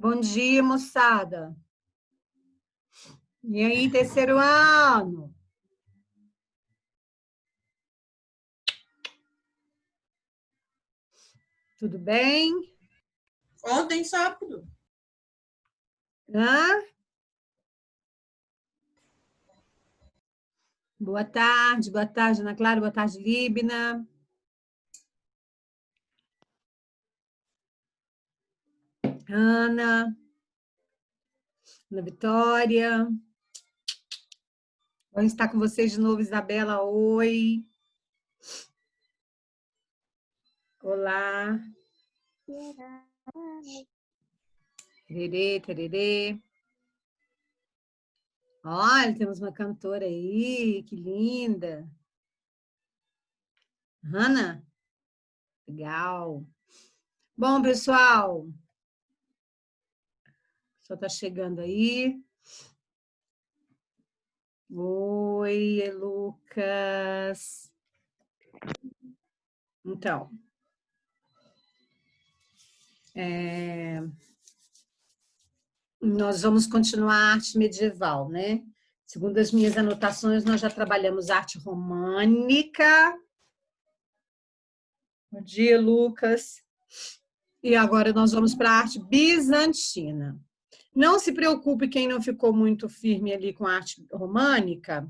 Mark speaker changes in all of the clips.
Speaker 1: Bom dia, moçada. E aí, terceiro ano? Tudo bem?
Speaker 2: Ontem, sábado.
Speaker 1: Hã? Boa tarde, Ana Clara, boa tarde, Líbina. Ana Vitória. Vamos estar com vocês de novo, Isabela. Oi. Olá. Tererê, tererê. Olha, temos uma cantora aí, que linda. Ana? Legal. Bom, pessoal, só está chegando aí. Oi, Lucas. Então, nós vamos continuar a arte medieval, né? Segundo as minhas anotações, nós já trabalhamos arte românica. Bom dia, Lucas. E agora nós vamos para a arte bizantina. Não se preocupe quem não ficou muito firme ali com a arte românica,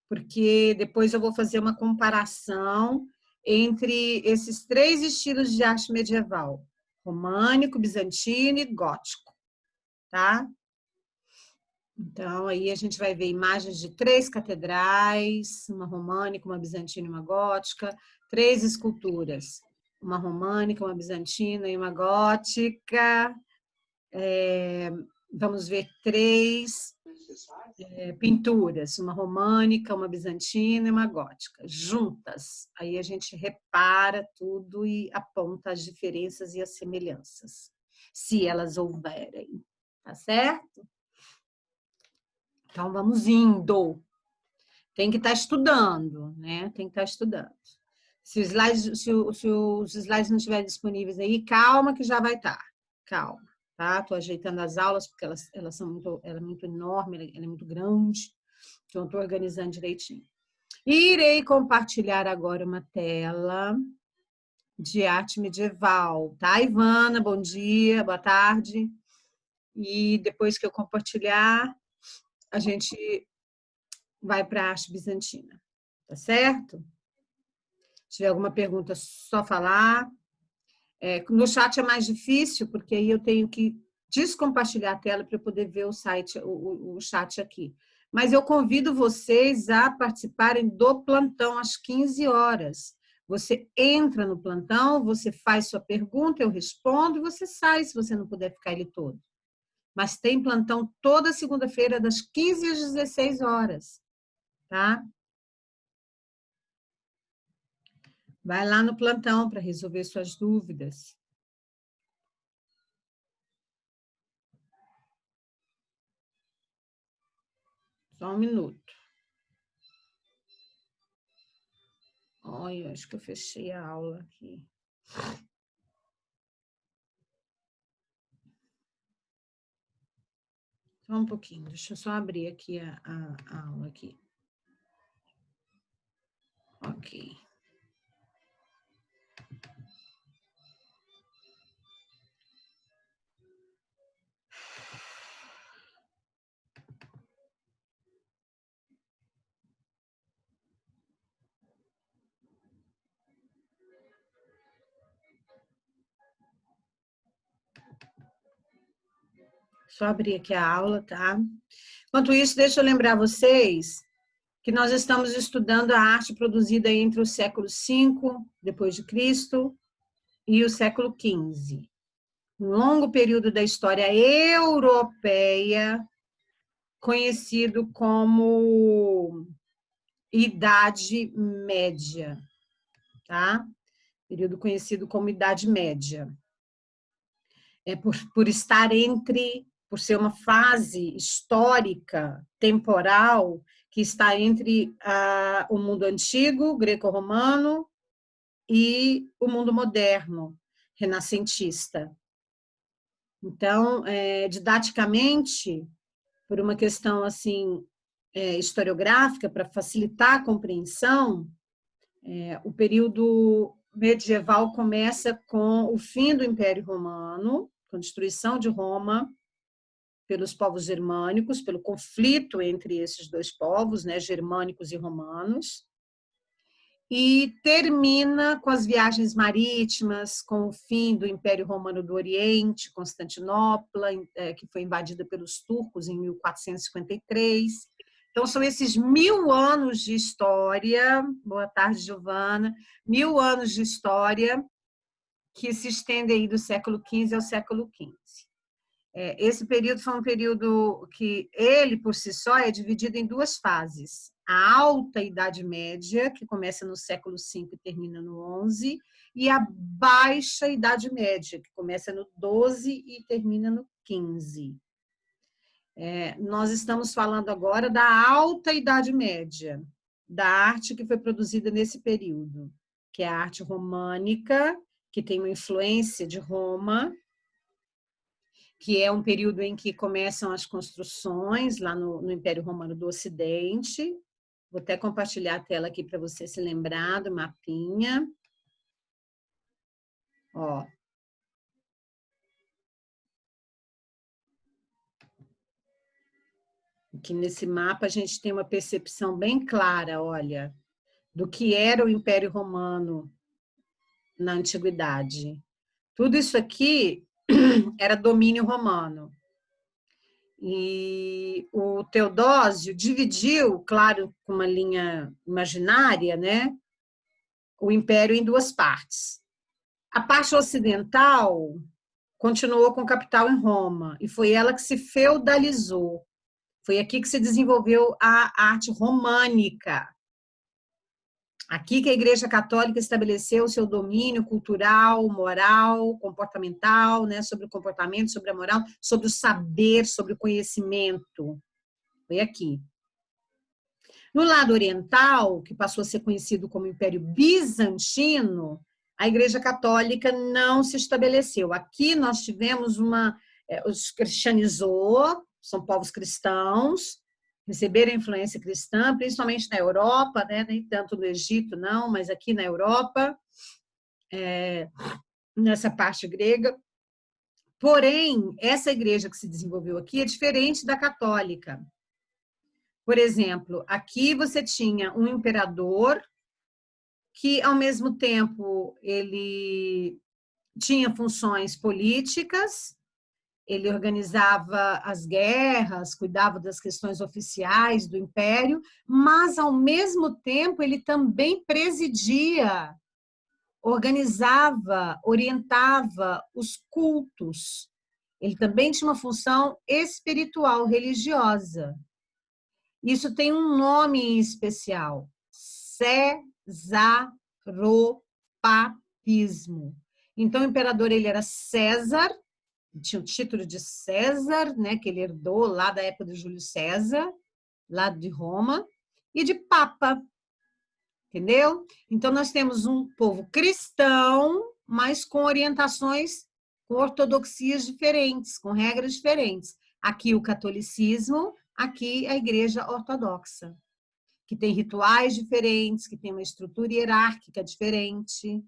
Speaker 1: porque depois eu vou fazer uma comparação entre esses três estilos de arte medieval: românico, bizantino e gótico, tá? Então, aí a gente vai ver imagens de três catedrais, uma românica, uma bizantina e uma gótica, três esculturas, uma românica, uma bizantina e uma gótica. Vamos ver três pinturas, uma românica, uma bizantina e uma gótica, juntas. Aí a gente repara tudo e aponta as diferenças e as semelhanças, se elas houverem, tá certo? Então, vamos indo. Tem que estar estudando, né? Tem que estar estudando. Se os slides não estiverem disponíveis aí, calma que já vai estar. Calma, tá? Estou ajeitando as aulas, porque ela é muito enorme, ela é muito grande. Então, estou organizando direitinho. Irei compartilhar agora uma tela de arte medieval, tá, Ivana? Bom dia, boa tarde. E depois que eu compartilhar, a gente vai para a arte bizantina, tá certo? Se tiver alguma pergunta, só falar. No chat é mais difícil, porque aí eu tenho que descompartilhar a tela para eu poder ver o site, o chat aqui. Mas eu convido vocês a participarem do plantão às 15 horas. Você entra no plantão, você faz sua pergunta, eu respondo e você sai se você não puder ficar ele todo. Mas tem plantão toda segunda-feira, das 15 às 16 horas, tá? Vai lá no plantão para resolver suas dúvidas. Só um minuto. Olha, acho que eu fechei a aula aqui. Só um pouquinho, deixa eu só abrir aqui a aula aqui. Ok. Só abrir aqui a aula, tá? Enquanto isso, deixa eu lembrar vocês que nós estamos estudando a arte produzida entre o século V depois de Cristo e o século XV. Um longo período da história europeia, conhecido como Idade Média, tá? Período conhecido como Idade Média. Por estar por ser uma fase histórica, temporal, que está entre o mundo antigo, greco-romano, e o mundo moderno, renascentista. Então, didaticamente, por uma questão assim historiográfica, para facilitar a compreensão, o período medieval começa com o fim do Império Romano, com a destruição de Roma pelos povos germânicos, pelo conflito entre esses dois povos, né, germânicos e romanos, e termina com as viagens marítimas, com o fim do Império Romano do Oriente, Constantinopla, que foi invadida pelos turcos em 1453. Então, são esses 1000 anos de história, boa tarde, Giovana, 1000 anos de história que se estendem aí do século XV ao século XV. Esse período foi um período que ele, por si só, é dividido em duas fases. A Alta Idade Média, que começa no século V e termina no XI, e a Baixa Idade Média, que começa no XII e termina no XV. Nós estamos falando agora da Alta Idade Média, da arte que foi produzida nesse período, que é a arte românica, que tem uma influência de Roma, que é um período em que começam as construções lá no Império Romano do Ocidente. Vou até compartilhar a tela aqui para você se lembrar do mapinha. Ó. Aqui nesse mapa a gente tem uma percepção bem clara, olha, do que era o Império Romano na Antiguidade. Tudo isso aqui era domínio romano. E o Teodósio dividiu, claro, com uma linha imaginária, né, o império em duas partes. A parte ocidental continuou com capital em Roma, e foi ela que se feudalizou. Foi aqui que se desenvolveu a arte românica. Aqui que a Igreja Católica estabeleceu o seu domínio cultural, moral, comportamental, né, sobre o comportamento, sobre a moral, sobre o saber, sobre o conhecimento. Foi aqui. No lado oriental, que passou a ser conhecido como Império Bizantino, a Igreja Católica não se estabeleceu. Aqui nós tivemos os cristianizou, são povos cristãos, receberam influência cristã, principalmente na Europa, né? Nem tanto no Egito, não, mas aqui na Europa, nessa parte grega. Porém, essa igreja que se desenvolveu aqui é diferente da católica. Por exemplo, aqui você tinha um imperador que, ao mesmo tempo, ele tinha funções políticas, ele organizava as guerras, cuidava das questões oficiais do império, mas, ao mesmo tempo, ele também presidia, organizava, orientava os cultos. Ele também tinha uma função espiritual, religiosa. Isso tem um nome em especial, cesaropapismo. Então, o imperador ele era César, tinha o título de César, né, que ele herdou lá da época de Júlio César, lá de Roma, e de Papa, entendeu? Então, nós temos um povo cristão, mas com orientações, com ortodoxias diferentes, com regras diferentes. Aqui o catolicismo, aqui a igreja ortodoxa, que tem rituais diferentes, que tem uma estrutura hierárquica diferente,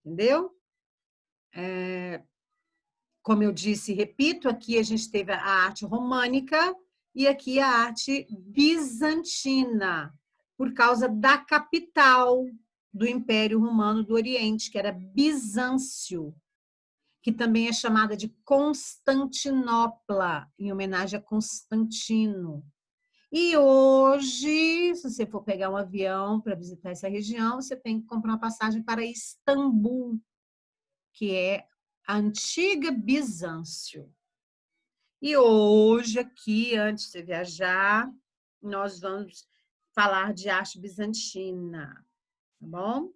Speaker 1: entendeu? Como eu disse e repito, aqui a gente teve a arte românica e aqui a arte bizantina, por causa da capital do Império Romano do Oriente, que era Bizâncio, que também é chamada de Constantinopla, em homenagem a Constantino. E hoje, se você for pegar um avião para visitar essa região, você tem que comprar uma passagem para Istambul, que é a antiga Bizâncio. E hoje, aqui, antes de você viajar, nós vamos falar de arte bizantina, tá bom?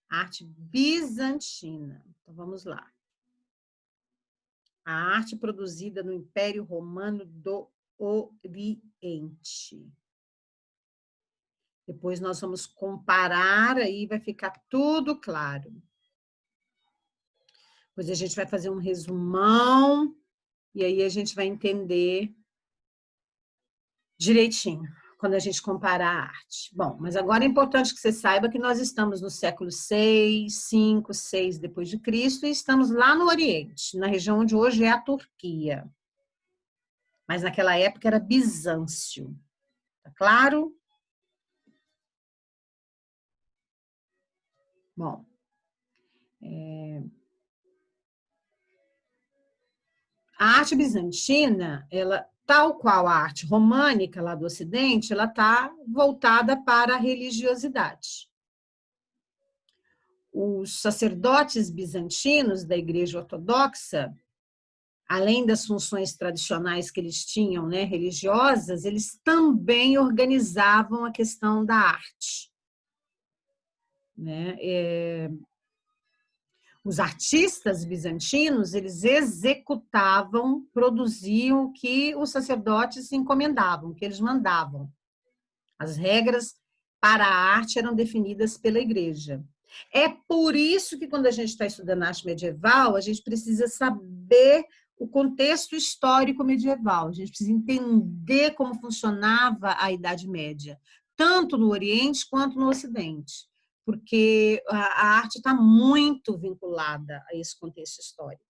Speaker 1: Arte bizantina. Então, vamos lá. A arte produzida no Império Romano do Oriente. Depois nós vamos comparar, aí vai ficar tudo claro. Depois a gente vai fazer um resumão e aí a gente vai entender direitinho quando a gente comparar a arte. Bom, mas agora é importante que você saiba que nós estamos no século 6, 5, 6 depois de Cristo e estamos lá no Oriente, na região onde hoje é a Turquia. Mas naquela época era Bizâncio. Tá claro? Bom, a arte bizantina, ela, tal qual a arte românica lá do Ocidente, ela está voltada para a religiosidade. Os sacerdotes bizantinos da Igreja Ortodoxa, além das funções tradicionais que eles tinham, né, religiosas, eles também organizavam a questão da arte. Né? Os artistas bizantinos, eles executavam, produziam o que os sacerdotes encomendavam, o que eles mandavam. As regras para a arte eram definidas pela igreja. É por isso que quando a gente está estudando arte medieval, a gente precisa saber o contexto histórico medieval, a gente precisa entender como funcionava a Idade Média, tanto no Oriente quanto no Ocidente, porque a arte está muito vinculada a esse contexto histórico.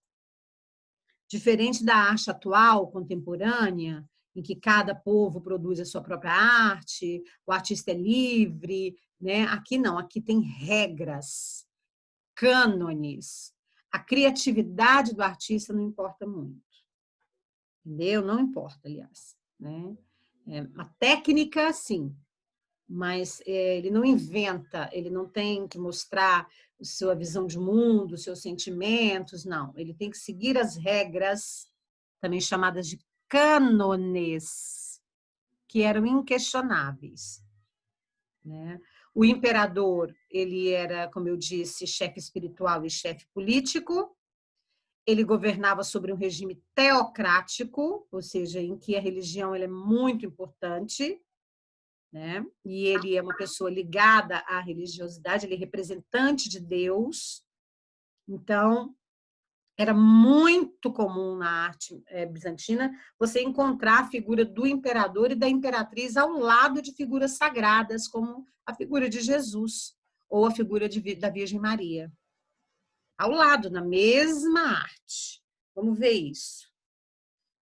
Speaker 1: Diferente da arte atual, contemporânea, em que cada povo produz a sua própria arte, o artista é livre, né? Aqui não, aqui tem regras, cânones. A criatividade do artista não importa muito. Entendeu? Não importa, aliás. Né? A técnica, sim, mas ele não inventa, ele não tem que mostrar a sua visão de mundo, os seus sentimentos, não. Ele tem que seguir as regras, também chamadas de cânones, que eram inquestionáveis. Né? O imperador, ele era, como eu disse, chefe espiritual e chefe político. Ele governava sobre um regime teocrático, ou seja, em que a religião ela é muito importante, né? E ele é uma pessoa ligada à religiosidade, ele é representante de Deus. Então, era muito comum na arte bizantina você encontrar a figura do imperador e da imperatriz ao lado de figuras sagradas, como a figura de Jesus ou a figura da Virgem Maria. Ao lado, na mesma arte. Vamos ver isso.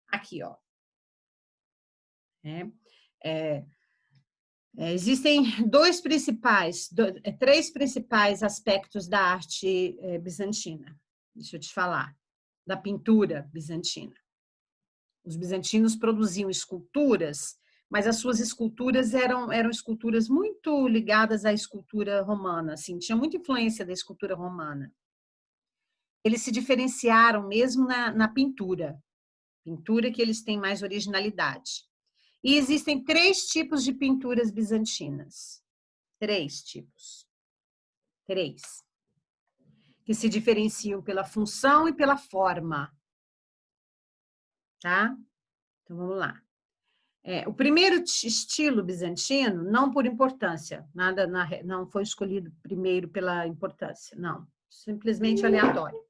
Speaker 1: Aqui, ó. Existem três principais aspectos da arte bizantina. Deixa eu te falar. Da pintura bizantina. Os bizantinos produziam esculturas, mas as suas esculturas eram esculturas muito ligadas à escultura romana. Assim, tinha muita influência da escultura romana. Eles se diferenciaram mesmo na pintura. Pintura que eles têm mais originalidade. E existem 3 tipos de pinturas bizantinas. 3 tipos. 3. Que se diferenciam pela função e pela forma. Tá? Então, vamos lá. O primeiro estilo bizantino, não por importância, não foi escolhido primeiro pela importância, não. Simplesmente aleatório.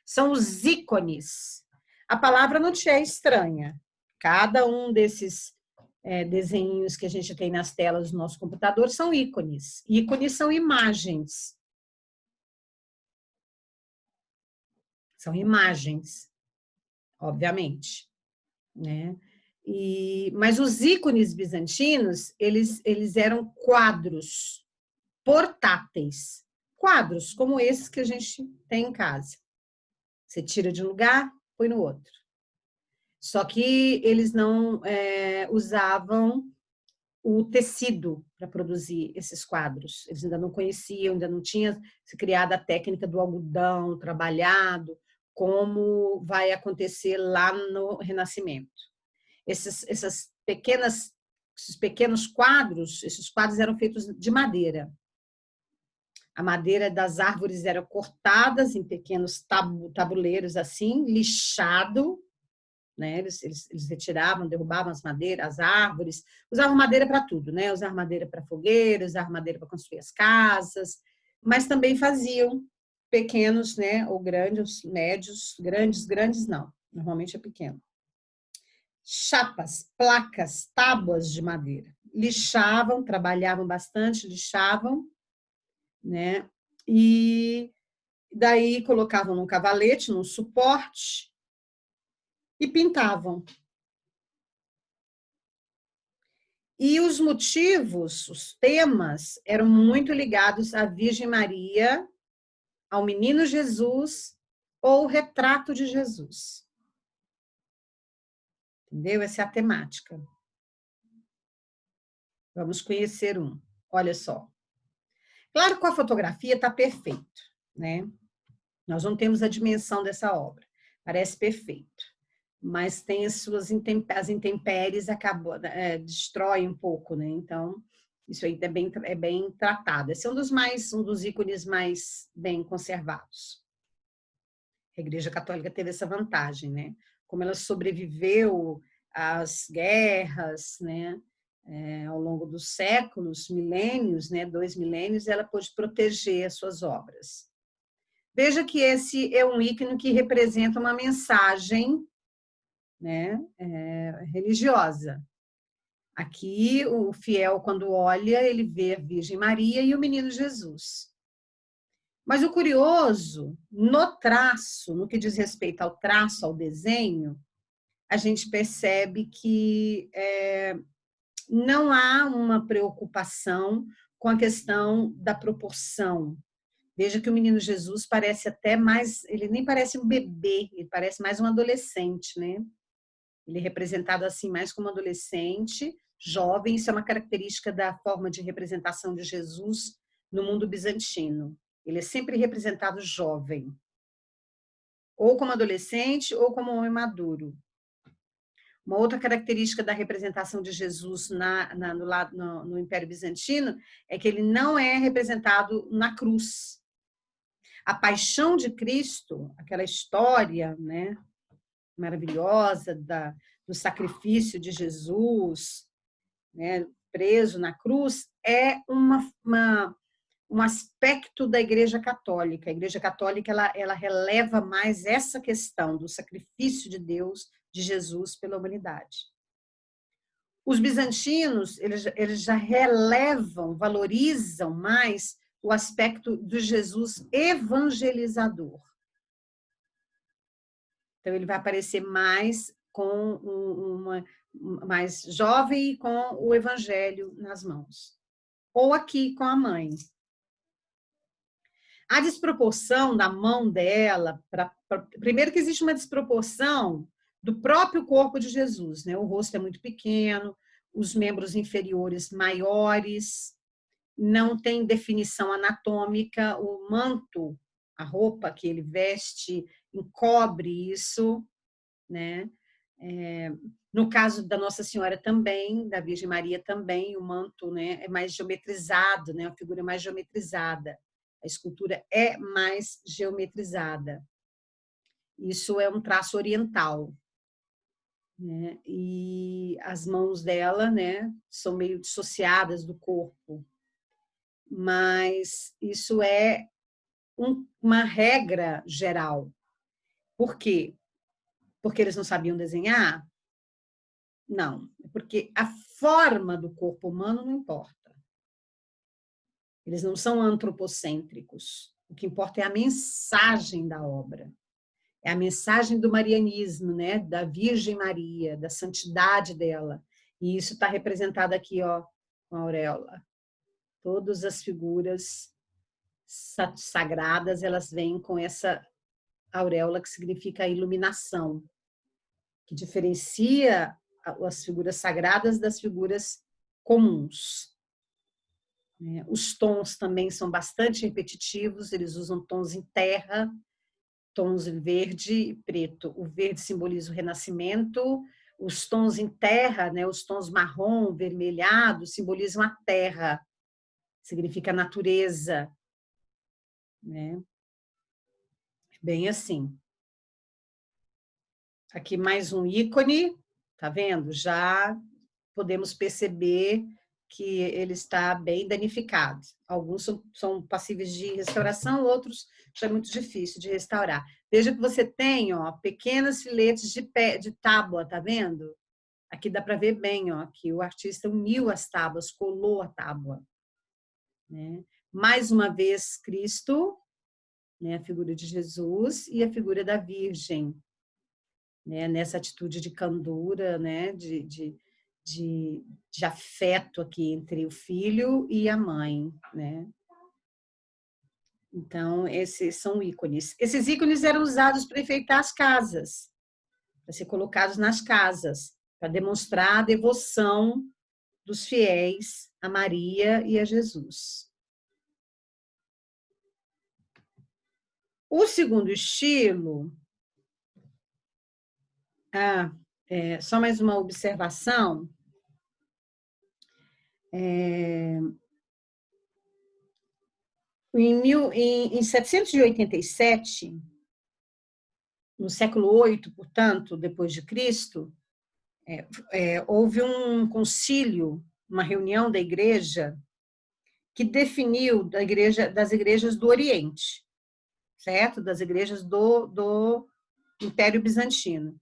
Speaker 1: São os ícones. A palavra não te é estranha. Cada um desses desenhos que a gente tem nas telas do nosso computador são ícones. Ícones são imagens. São imagens, obviamente. Né? Mas os ícones bizantinos, eles eram quadros portáteis. Quadros como esses que a gente tem em casa. Você tira de um lugar, põe no outro. Só que eles não usavam o tecido para produzir esses quadros. Eles ainda não conheciam, ainda não tinha se criado a técnica do algodão trabalhado, como vai acontecer lá no Renascimento. Esses pequenos quadros, esses quadros eram feitos de madeira. A madeira das árvores era cortadas em pequenos tabuleiros assim, lixado, né? Eles retiravam, derrubavam as árvores, usavam madeira para tudo, né? Usavam madeira para fogueiras, usavam madeira para construir as casas, mas também faziam pequenos, né? Ou grandes, médios, grandes não. Normalmente é pequeno. Chapas, placas, tábuas de madeira. Lixavam, trabalhavam bastante, lixavam, né? E daí colocavam num cavalete, num suporte e pintavam. E os motivos, os temas, eram muito ligados à Virgem Maria, ao Menino Jesus ou o retrato de Jesus. Entendeu? Essa é a temática. Vamos conhecer um. Olha só. Claro que a fotografia está perfeito, né? Nós não temos a dimensão dessa obra. Parece perfeito. Mas tem as suas intempéries, destrói um pouco, né? Então, isso aí é bem tratado. Esse é um dos ícones mais bem conservados. A Igreja Católica teve essa vantagem, né? Como ela sobreviveu às guerras, né? Ao longo dos séculos, milênios, né? 2 milênios, ela pôde proteger as suas obras. Veja que esse é um ícone que representa uma mensagem, né? Religiosa. Aqui, o fiel, quando olha, ele vê a Virgem Maria e o Menino Jesus. Mas o curioso, no traço, no que diz respeito ao traço, ao desenho, a gente percebe que não há uma preocupação com a questão da proporção. Veja que o Menino Jesus parece até mais, ele nem parece um bebê, ele parece mais um adolescente, né? Ele é representado assim mais como adolescente, jovem, isso é uma característica da forma de representação de Jesus no mundo bizantino. Ele é sempre representado jovem, ou como adolescente ou como homem maduro. Uma outra característica da representação de Jesus no Império Bizantino é que ele não é representado na cruz. A paixão de Cristo, aquela história, né, maravilhosa do sacrifício de Jesus, né, preso na cruz, é um aspecto da Igreja Católica. A Igreja Católica ela releva mais essa questão do sacrifício de Deus, de Jesus pela humanidade. Os bizantinos eles já relevam, valorizam mais o aspecto do Jesus evangelizador. Então ele vai aparecer mais mais jovem e com o evangelho nas mãos. Ou aqui com a mãe. A desproporção da mão dela, primeiro que existe uma desproporção do próprio corpo de Jesus, né? O rosto é muito pequeno, os membros inferiores maiores, não tem definição anatômica, o manto, a roupa que ele veste, encobre isso, né? No caso da Nossa Senhora também, da Virgem Maria também, o manto, né, é mais geometrizado, né? A figura é mais geometrizada. A escultura é mais geometrizada. Isso é um traço oriental, né? E as mãos dela, né, são meio dissociadas do corpo. Mas isso é uma regra geral. Por quê? Porque eles não sabiam desenhar? Não, porque a forma do corpo humano não importa. Eles não são antropocêntricos. O que importa é a mensagem da obra. É a mensagem do marianismo, né? Da Virgem Maria, da santidade dela. E isso está representado aqui, ó, com a auréola. Todas as figuras sagradas, elas vêm com essa auréola que significa a iluminação, que diferencia as figuras sagradas das figuras comuns. Os tons também são bastante repetitivos, eles usam tons em terra, tons em verde e preto. O verde simboliza o renascimento, os tons em terra, né, os tons marrom, vermelhado, simbolizam a terra, significa natureza. Né? Bem assim. Aqui mais um ícone, tá vendo? Já podemos perceber que ele está bem danificado. Alguns são passíveis de restauração, outros já é muito difícil de restaurar. Veja que você tem, ó, pequenos filetes de tábua, tá vendo? Aqui dá para ver bem, ó, que o artista uniu as tábuas, colou a tábua, né? Mais uma vez, Cristo, né, a figura de Jesus e a figura da Virgem, né, nessa atitude de candura, né, de afeto aqui entre o filho e a mãe, né? Então, esses são ícones. Esses ícones eram usados para enfeitar as casas, para ser colocados nas casas, para demonstrar a devoção dos fiéis a Maria e a Jesus. O segundo estilo... só mais uma observação. Em 787, no século VIII, portanto, depois de Cristo, houve um concílio, uma reunião da igreja, que definiu das igrejas do Oriente, certo? Das igrejas do Império Bizantino.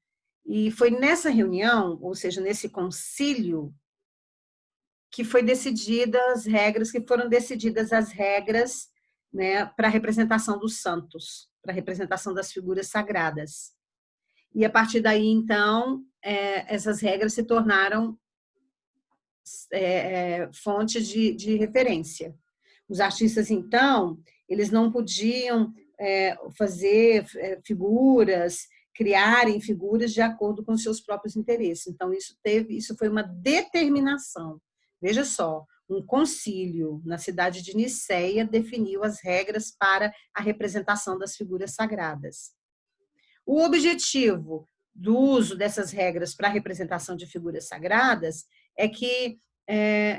Speaker 1: E foi nessa reunião, ou seja, nesse concílio, que foram decididas as regras, né, para a representação dos santos, para a representação das figuras sagradas. E a partir daí, então, essas regras se tornaram fonte de referência. Os artistas, então, eles não podiam fazer figuras, criarem figuras de acordo com os seus próprios interesses. Então, isso foi uma determinação. Veja só, um concílio na cidade de Niceia definiu as regras para a representação das figuras sagradas. O objetivo do uso dessas regras para a representação de figuras sagradas é que,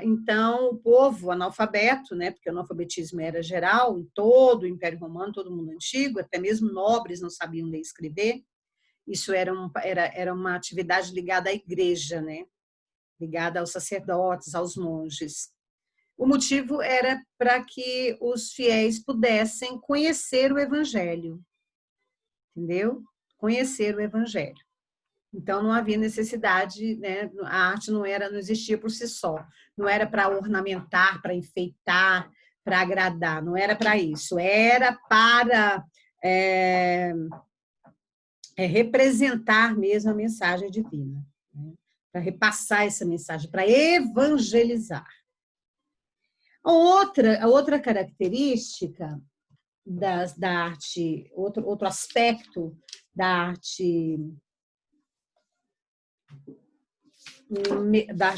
Speaker 1: então, o povo analfabeto, né, porque o analfabetismo era geral em todo o Império Romano, todo o mundo antigo, até mesmo nobres não sabiam ler e escrever. Isso era uma atividade ligada à igreja, né, ligada aos sacerdotes, aos monges. O motivo era para que os fiéis pudessem conhecer o Evangelho, entendeu? Conhecer o Evangelho. Então, não havia necessidade, né? A arte não existia por si só. Não era para ornamentar, para enfeitar, para agradar. Não era para isso. Era para representar mesmo a mensagem divina, né? Para repassar essa mensagem, para evangelizar. A outra característica da arte, outro aspecto da arte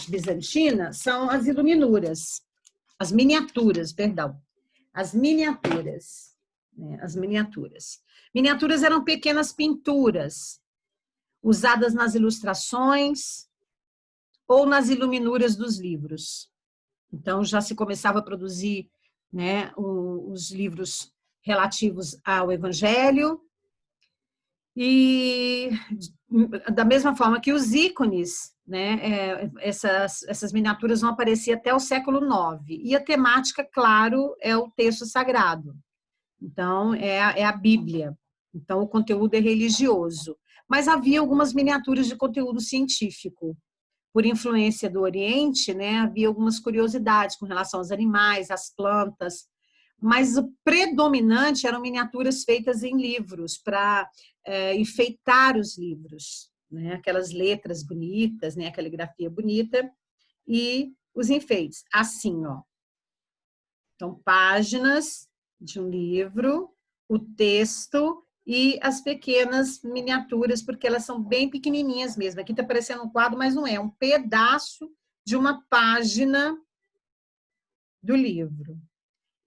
Speaker 1: bizantina são as iluminuras, as miniaturas. Miniaturas eram pequenas pinturas usadas nas ilustrações ou nas iluminuras dos livros. Então, já se começava a produzir, né, os livros relativos ao Evangelho, e da mesma forma que os ícones, né, essas miniaturas vão aparecer até o século IX. E a temática, claro, é o texto sagrado. Então, é a Bíblia. Então, o conteúdo é religioso. Mas havia algumas miniaturas de conteúdo científico. Por influência do Oriente, né, havia algumas curiosidades com relação aos animais, às plantas, mas o predominante eram miniaturas feitas em livros, para enfeitar os livros, né, aquelas letras bonitas, né, a caligrafia bonita, e os enfeites, assim, ó. Então, páginas de um livro, o texto e as pequenas miniaturas, porque elas são bem pequenininhas mesmo. Aqui está parecendo um quadro, mas não é. É um pedaço de uma página do livro.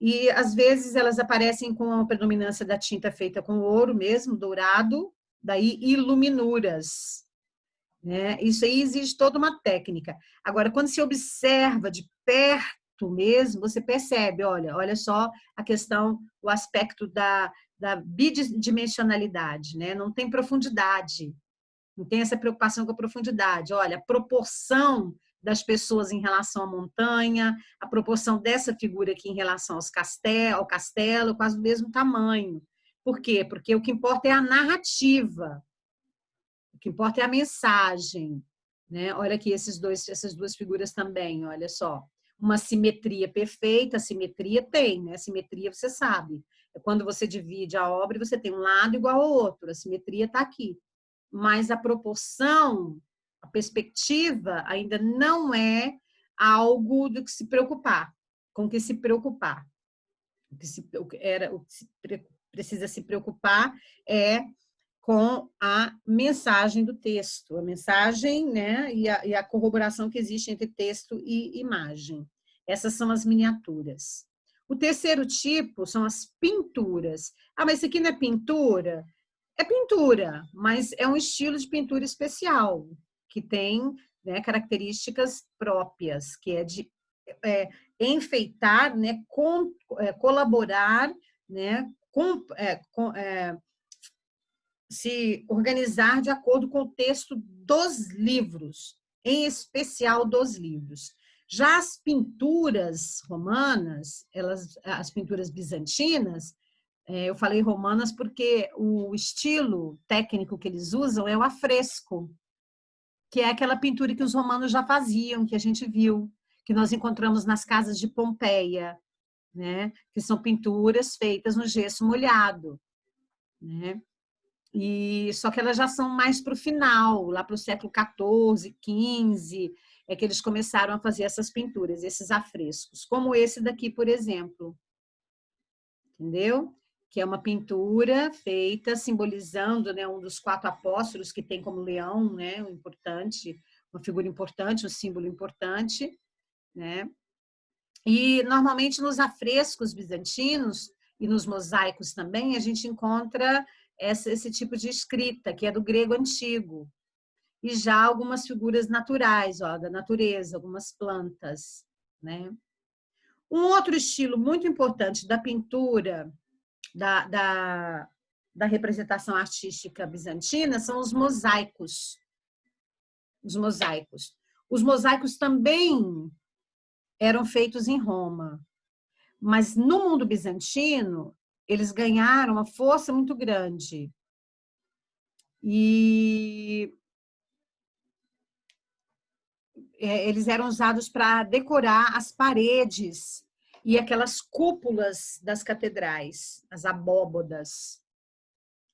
Speaker 1: E, às vezes, elas aparecem com a predominância da tinta feita com ouro mesmo, dourado, daí iluminuras, né? Isso aí exige toda uma técnica. Agora, quando se observa de perto mesmo, você percebe, olha só a questão, o aspecto da bidimensionalidade, né? Não tem profundidade, não tem essa preocupação com a profundidade. Olha, a proporção das pessoas em relação à montanha, a proporção dessa figura aqui em relação ao castelo, quase do mesmo tamanho. Por quê? Porque o que importa é a narrativa, o que importa é a mensagem, né? Olha aqui essas duas figuras também, olha só. Uma simetria perfeita, a simetria tem, né? A simetria você sabe. É quando você divide a obra e você tem um lado igual ao outro, a simetria está aqui. Mas a proporção, a perspectiva ainda não é algo do que se preocupar, com que se preocupar. O que precisa se preocupar é com a mensagem do texto, a mensagem, né, e a corroboração que existe entre texto e imagem. Essas são as miniaturas. O terceiro tipo são as pinturas. Ah, mas isso aqui não é pintura? É pintura, mas é um estilo de pintura especial, que tem, né, características próprias, que é de enfeitar, né, colaborar, né, se organizar de acordo com o texto dos livros, em especial dos livros. Já as pinturas romanas, as pinturas bizantinas, eu falei romanas porque o estilo técnico que eles usam é o afresco, que é aquela pintura que os romanos já faziam, que a gente viu, que nós encontramos nas casas de Pompeia, né? Que são pinturas feitas no gesso molhado, né? E só que elas já são mais para o final, lá para o século XIV, XV, é que eles começaram a fazer essas pinturas, esses afrescos, como esse daqui, por exemplo, entendeu? Que é uma pintura feita simbolizando, né, um dos 4 apóstolos que tem como leão, né, um importante, uma figura importante, um símbolo importante, né? E normalmente nos afrescos bizantinos e nos mosaicos também a gente encontra esse tipo de escrita, que é do grego antigo. E já algumas figuras naturais, ó, da natureza, algumas plantas, né? Um outro estilo muito importante da pintura, da representação artística bizantina, são os mosaicos. Os mosaicos. Os mosaicos também eram feitos em Roma, mas no mundo bizantino, eles ganharam uma força muito grande. E eles eram usados para decorar as paredes e aquelas cúpulas das catedrais, as abóbodas,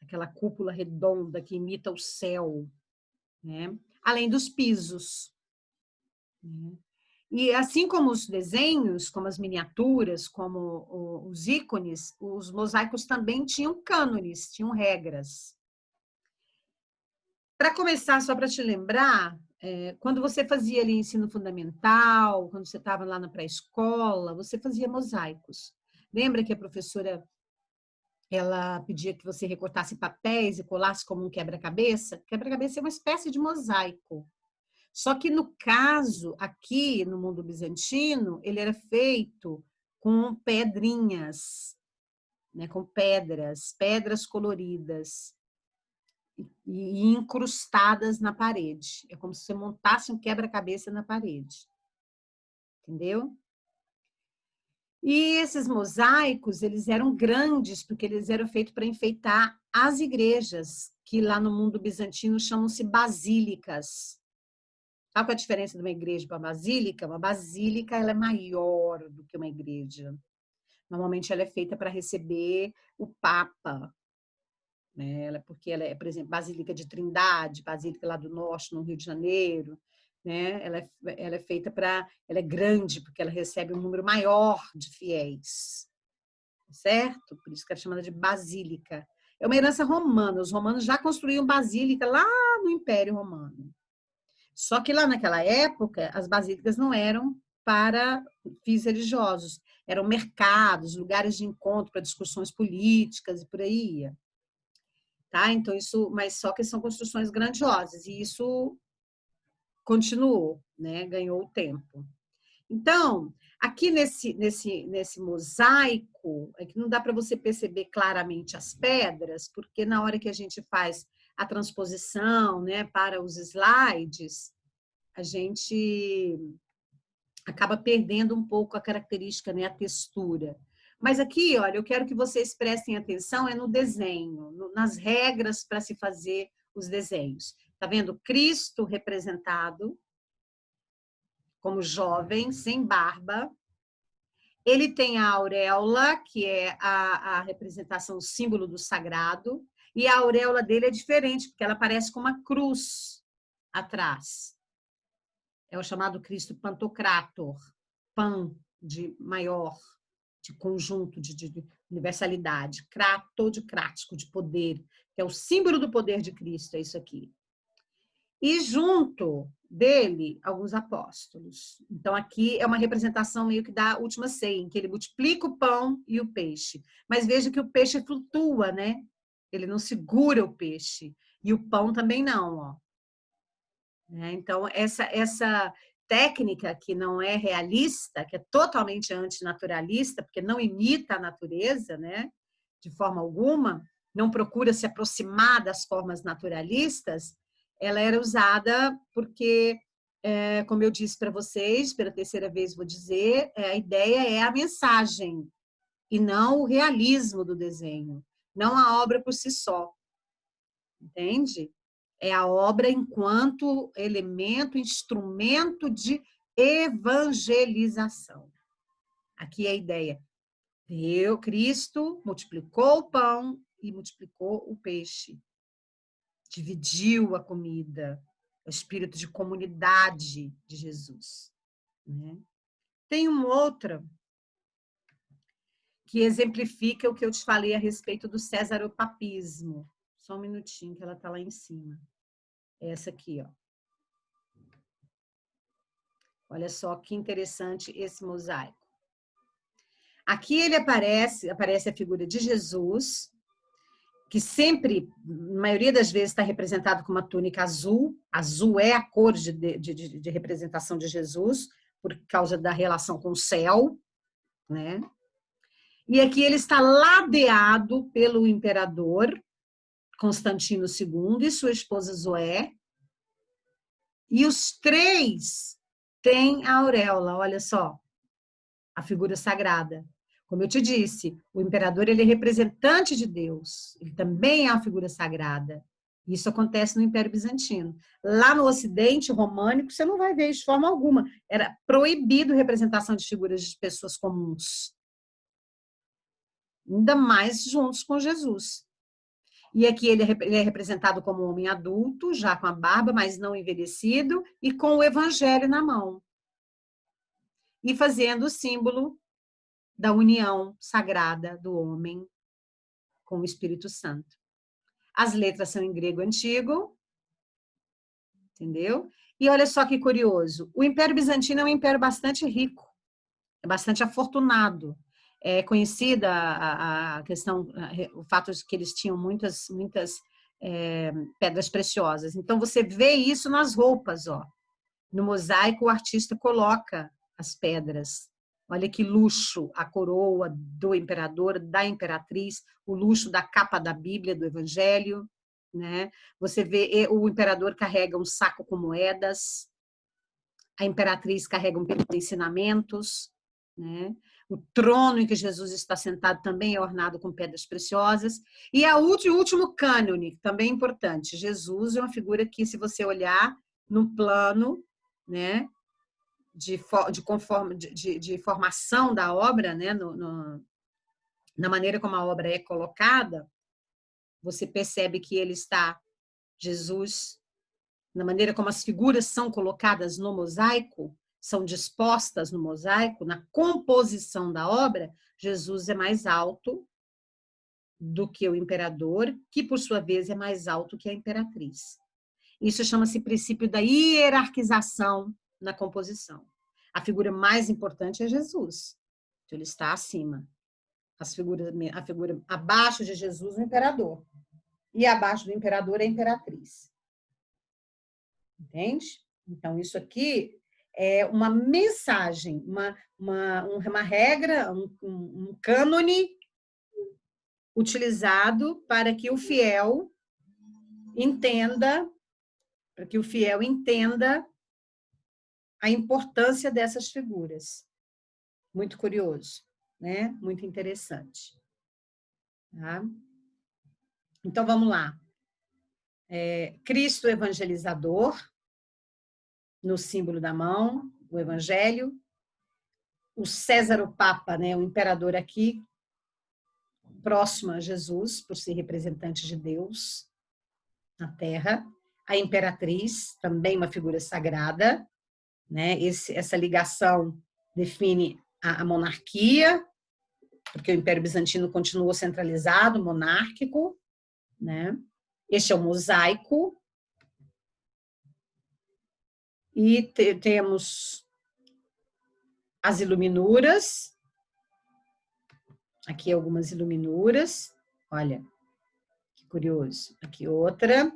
Speaker 1: aquela cúpula redonda que imita o céu, né? Além dos pisos, né? E assim como os desenhos, como as miniaturas, como os ícones, os mosaicos também tinham cânones, tinham regras. Para começar, só para te lembrar, quando você fazia ali ensino fundamental, quando você estava lá na pré-escola, você fazia mosaicos. Lembra que a professora ela pedia que você recortasse papéis e colasse como um quebra-cabeça? Quebra-cabeça é uma espécie de mosaico. Só que no caso, aqui no mundo bizantino, ele era feito com pedrinhas, né, com pedras coloridas e incrustadas na parede. É como se você montasse um quebra-cabeça na parede. Entendeu? E esses mosaicos, eles eram grandes, porque eles eram feitos para enfeitar as igrejas, que lá no mundo bizantino chamam-se basílicas. Sabe qual é a diferença de uma igreja para uma basílica? Uma basílica ela é maior do que uma igreja. Normalmente ela é feita para receber o Papa, né? Porque ela é, por exemplo, Basílica de Trindade, Basílica lá do Norte, no Rio de Janeiro, né? Ela é feita para, ela é grande porque ela recebe um número maior de fiéis, certo? Por isso que ela é chamada de basílica. É uma herança romana. Os romanos já construíam basílica lá no Império Romano. Só que lá naquela época, as basílicas não eram para fins religiosos, eram mercados, lugares de encontro para discussões políticas e por aí ia. Tá? Então, isso, mas só que são construções grandiosas, e isso continuou, né? Ganhou o tempo. Então, aqui nesse mosaico, é que não dá para você perceber claramente as pedras, porque na hora que a gente faz a transposição, né, para os slides, a gente acaba perdendo um pouco a característica, né, a textura. Mas aqui, olha, eu quero que vocês prestem atenção no desenho, nas regras para se fazer os desenhos. Tá vendo? Cristo representado como jovem, sem barba. Ele tem a auréola, que é a representação, o símbolo do sagrado, e a auréola dele é diferente, porque ela parece com uma cruz atrás. É o chamado Cristo Pantocrator, pan de maior, de conjunto, de universalidade, crato de crático, de poder, que é o símbolo do poder de Cristo, é isso aqui. E junto dele, alguns apóstolos. Então, aqui é uma representação meio que da última ceia, em que ele multiplica o pão e o peixe. Mas veja que o peixe flutua, né? Ele não segura o peixe. E o pão também não, ó. Então, essa técnica que não é realista, que é totalmente antinaturalista, porque não imita a natureza, né? De forma alguma, não procura se aproximar das formas naturalistas, ela era usada porque, como eu disse para vocês, pela terceira vez vou dizer, a ideia é a mensagem e não o realismo do desenho, não a obra por si só, entende? É a obra enquanto elemento, instrumento de evangelização. Aqui é a ideia. Cristo multiplicou o pão e multiplicou o peixe. Dividiu a comida, o espírito de comunidade de Jesus. Né? Tem uma outra que exemplifica o que eu te falei a respeito do cesaropapismo. Só um minutinho que ela está lá em cima. Essa aqui, ó. Olha só que interessante esse mosaico. Aqui ele aparece a figura de Jesus, que sempre, na maioria das vezes, está representado com uma túnica azul. Azul é a cor de representação de Jesus, por causa da relação com o céu, né? E aqui ele está ladeado pelo imperador Constantino II e sua esposa Zoé. E os três têm a auréola, olha só, a figura sagrada. Como eu te disse, o imperador ele é representante de Deus, ele também é uma figura sagrada. Isso acontece no Império Bizantino. Lá no Ocidente românico, você não vai ver isso de forma alguma. Era proibido a representação de figuras de pessoas comuns. Ainda mais juntos com Jesus. E aqui ele é representado como um homem adulto, já com a barba, mas não envelhecido, e com o evangelho na mão. E fazendo o símbolo da união sagrada do homem com o Espírito Santo. As letras são em grego antigo, entendeu? E olha só que curioso, o Império Bizantino é um império bastante rico, é bastante afortunado. É conhecida a questão, o fato de que eles tinham muitas pedras preciosas. Então, você vê isso nas roupas, ó. No mosaico, o artista coloca as pedras. Olha que luxo, a coroa do imperador, da imperatriz, o luxo da capa da Bíblia, do Evangelho, né? Você vê o imperador carrega um saco com moedas, a imperatriz carrega um peito de ensinamentos, né? O trono em que Jesus está sentado também é ornado com pedras preciosas. E o último cânone, também importante, Jesus é uma figura que, se você olhar no plano, né, de formação da obra, né, na maneira como a obra é colocada, você percebe que ele está, Jesus, na maneira como as figuras são colocadas no mosaico, são dispostas no mosaico, na composição da obra, Jesus é mais alto do que o imperador, que por sua vez é mais alto que a imperatriz. Isso chama-se princípio da hierarquização na composição. A figura mais importante é Jesus. Então, ele está acima. A figura abaixo de Jesus, o imperador. E abaixo do imperador, a imperatriz. Entende? Então, isso aqui é uma mensagem, uma regra, um cânone utilizado para que o fiel entenda a importância dessas figuras. Muito curioso, né? Muito interessante. Tá? Então, vamos lá. Cristo evangelizador, no símbolo da mão, o evangelho. O César, o Papa, né? O imperador aqui, próximo a Jesus, por ser representante de Deus na Terra. A imperatriz, também uma figura sagrada, né? Essa ligação define a monarquia, porque o Império Bizantino continuou centralizado, monárquico, né? Este é o mosaico. E temos as iluminuras. Aqui algumas iluminuras. Olha, que curioso. Aqui outra.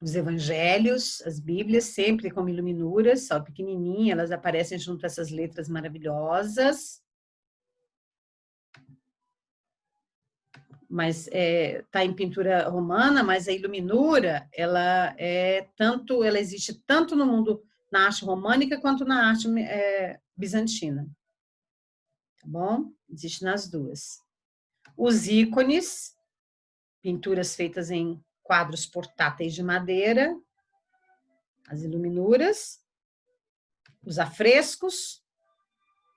Speaker 1: Os evangelhos, as bíblias, sempre como iluminuras, só pequenininha, elas aparecem junto a essas letras maravilhosas. Mas tá em pintura romana, mas a iluminura, ela existe tanto no mundo, na arte românica, quanto na arte bizantina. Tá bom? Existe nas duas. Os ícones, pinturas feitas em quadros portáteis de madeira, as iluminuras, os afrescos,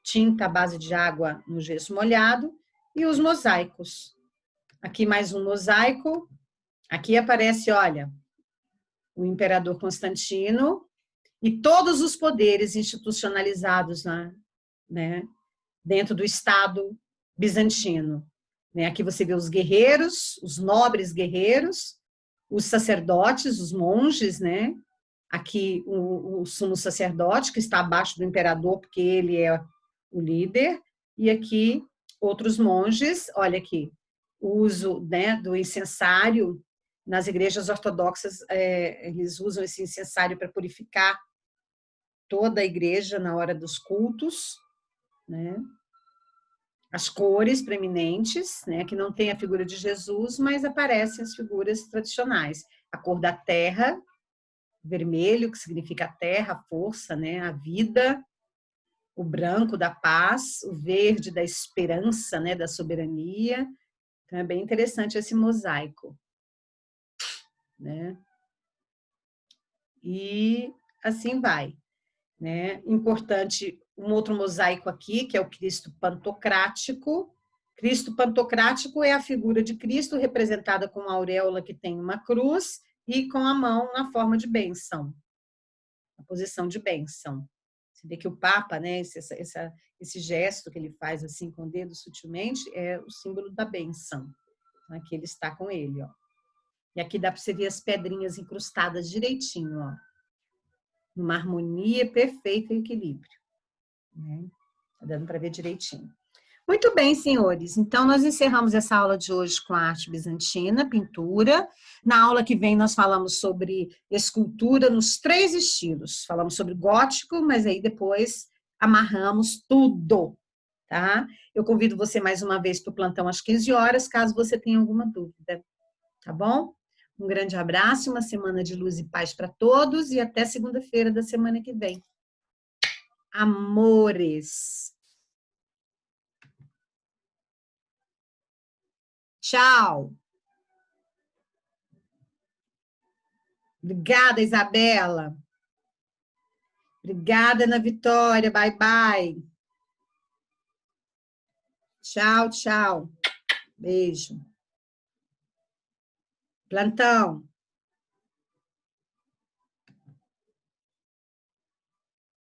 Speaker 1: tinta à base de água no gesso molhado, e os mosaicos. Aqui mais um mosaico. Aqui aparece, olha, o imperador Constantino e todos os poderes institucionalizados né, dentro do Estado bizantino. Aqui você vê os guerreiros, os nobres guerreiros, os sacerdotes, os monges, né? Aqui o sumo sacerdote, que está abaixo do imperador, porque ele é o líder, e aqui outros monges, olha aqui, o uso, né, do incensário. Nas igrejas ortodoxas, eles usam esse incensário para purificar toda a igreja na hora dos cultos, né? As cores preeminentes, né, que não tem a figura de Jesus, mas aparecem as figuras tradicionais. A cor da terra, vermelho, que significa a terra, a força, né, a vida. O branco da paz, o verde da esperança, né, da soberania. Então, é bem interessante esse mosaico, né? E assim vai, né? Importante um outro mosaico aqui, que é o Cristo Pantocrático. Cristo Pantocrático é a figura de Cristo representada com uma auréola que tem uma cruz e com a mão na forma de bênção, a posição de bênção. Você vê que o Papa, né, esse gesto que ele faz assim com o dedo sutilmente é o símbolo da bênção. Aqui ele está com ele, ó. E aqui dá para você ver as pedrinhas incrustadas direitinho, ó. Uma harmonia perfeita e equilíbrio. Né? Tá dando para ver direitinho. Muito bem, senhores. Então, nós encerramos essa aula de hoje com a arte bizantina, pintura. Na aula que vem, nós falamos sobre escultura nos 3 estilos. Falamos sobre gótico, mas aí depois amarramos tudo, tá? Eu convido você mais uma vez para o plantão às 15 horas, caso você tenha alguma dúvida, tá bom? Um grande abraço, uma semana de luz e paz para todos e até segunda-feira da semana que vem. Amores! Tchau! Obrigada, Isabela! Obrigada, Ana Vitória! Bye, bye! Tchau, tchau! Beijo! Plantão!